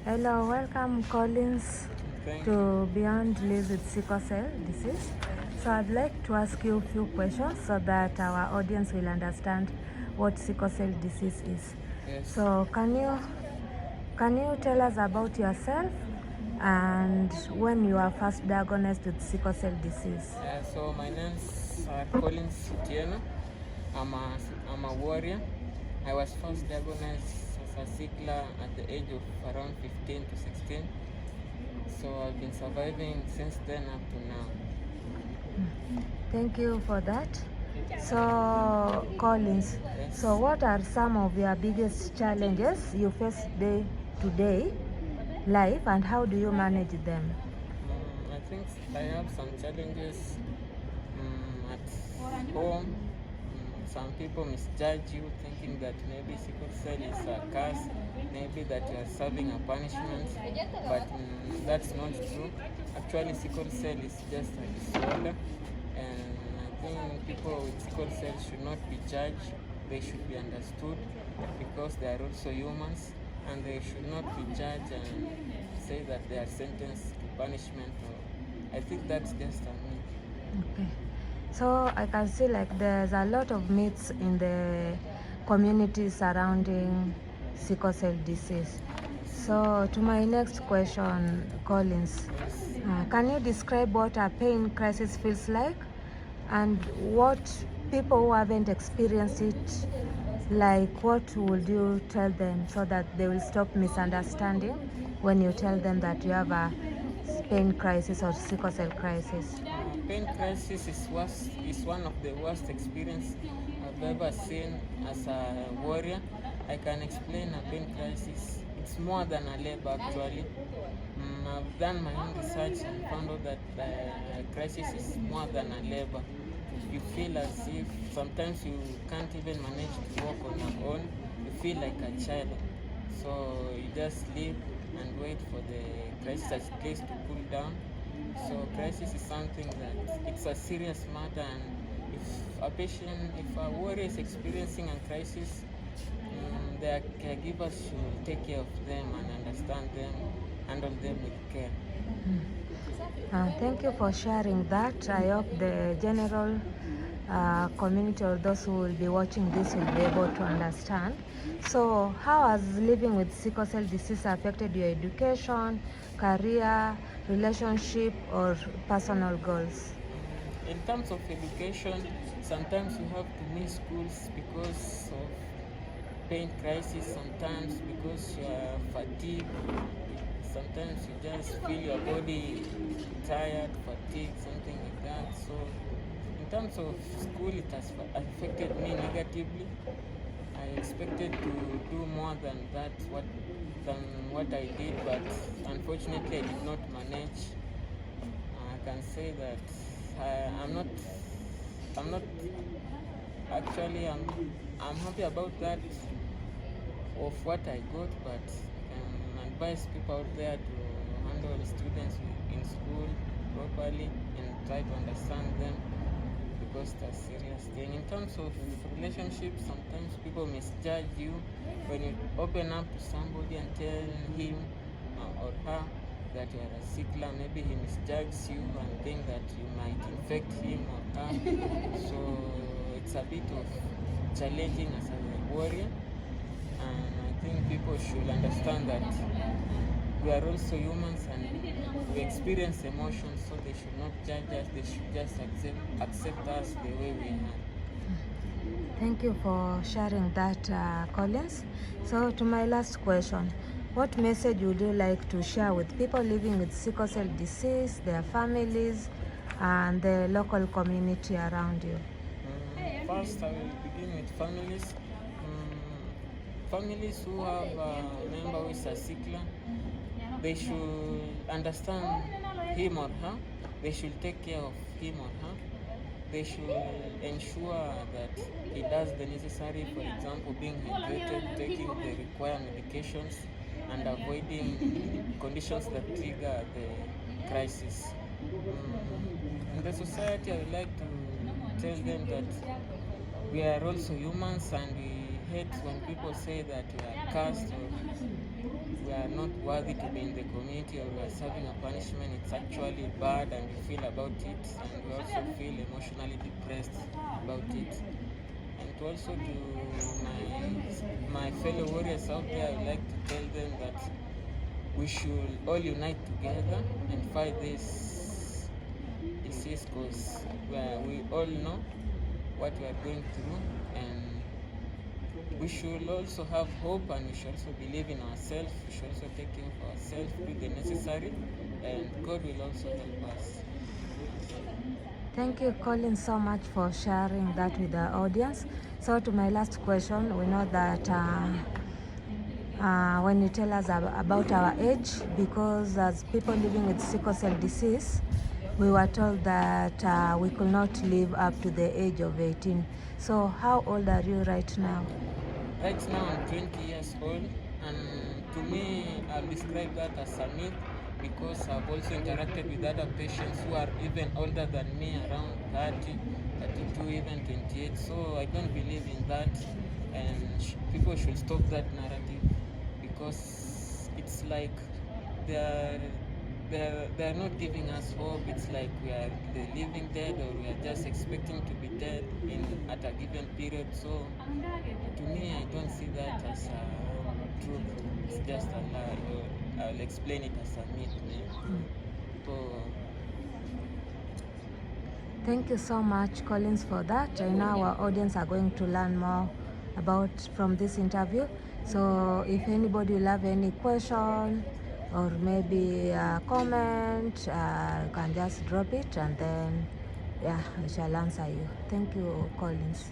Hello, welcome Collins Thank you. to Beyond Lives with Sickle Cell Disease. So I'd like to ask you a few questions so that our audience will understand what sickle cell disease is. Yes. So can you tell us about yourself and when you were first diagnosed with sickle cell disease? So my name's Collins Tieno. I'm a warrior. I was first diagnosed as a sickler at the age of around 15 to 16. So I've been surviving since then up to now. Thank you for that. So Collins, Yes. so what are some of your biggest challenges you face day to day life and how do you manage them? I think I have some challenges at home. Some people misjudge you, thinking that maybe sickle cell is a curse, maybe that you are serving a punishment, but that's not true. Actually, sickle cell is just a disorder, and I think people with sickle cell should not be judged. They should be understood because they are also humans, and they should not be judged and say that they are sentenced to punishment. I think that's just a myth. Okay. So I can see like there's a lot of myths in the community surrounding sickle cell disease. So to my next question, Collins, can you describe what a pain crisis feels like and what people who haven't experienced it, like what would you tell them so that they will stop misunderstanding when you tell them that you have a pain crisis or sickle cell crisis? Pain crisis is one of the worst experience I've ever seen as a warrior. I can explain a pain crisis. It's more than a labor actually. I've done my own research and found out that the crisis is more than a labor. You feel as if sometimes you can't even manage to walk on your own. You feel like a child. So you just sleep and wait for the crisis at least to cool down. So crisis is something that it's a serious matter, and if a warrior is experiencing a crisis, their caregivers should take care of them and understand them, handle them with care. Thank you for sharing that. I hope the general community or those who will be watching this will be able to understand. So how has living with sickle cell disease affected your education, career, relationship or personal goals? In terms of education, sometimes you have to miss schools because of pain crisis, sometimes because you are fatigued, sometimes you just feel your body tired, fatigued, something like that. So in terms of school, it has affected me negatively. I expected to do more than what I did, but unfortunately I did not manage. I can say that I'm not actually I'm happy about that of what I got, but I can advise people out there to handle the students in school properly and try to understand them because that's a serious thing. In terms of relationships, sometimes people misjudge you when you open up to somebody and tell him or her that you are a sickler. Maybe he misjudges you and think that you might infect him or her. So it's a bit of challenging as a warrior, and I think people should understand that we are also humans and we experience emotions, so they should not judge us. They should just accept us the way we are. Thank you for sharing that, Collins. So to my last question, what message would you like to share with people living with sickle cell disease, their families, and the local community around you? First, I will begin with families. Families who have a member who is a sickler, they should understand him or her. They should take care of him or her. They should ensure that he does the necessary, for example, being hydrated, taking the required medications, and avoiding conditions that trigger the crisis. In the society, I would like to tell them that we are also humans and we hate when people say that we are cursed or we are not worthy to be in the community, or you are serving a punishment, it's actually bad, and you feel about it, and you also feel emotionally depressed about it. And also to my fellow warriors out there, I would like to tell them that we should all unite together and fight this disease, because we all know what we are going through, and we should also have hope, and we should also believe in ourselves. We should also take care of ourselves, do the necessary, and God will also help us. Thank you, Colin, so much for sharing that with the audience. So to my last question, we know that when you tell us about our age, because as people living with sickle cell disease, we were told that we could not live up to the age of 18. So how old are you right now? Right now I'm 20 years old, and to me I'll describe that as a myth, because I've also interacted with other patients who are even older than me, around 30, 32, even 28. So I don't believe in that, and people should stop that narrative, because it's like they're not giving us hope. It's like we are the living dead, or we are just expecting to be dead at a given period. So to me, I don't see that as a truth. It's just a lie, or I'll explain it as a myth, man. So Thank you so much, Collins, for that. I know our audience are going to learn more about from this interview. So if anybody will have any question or maybe a comment, you can just drop it, and then yeah, we shall answer you. Thank you, Collins.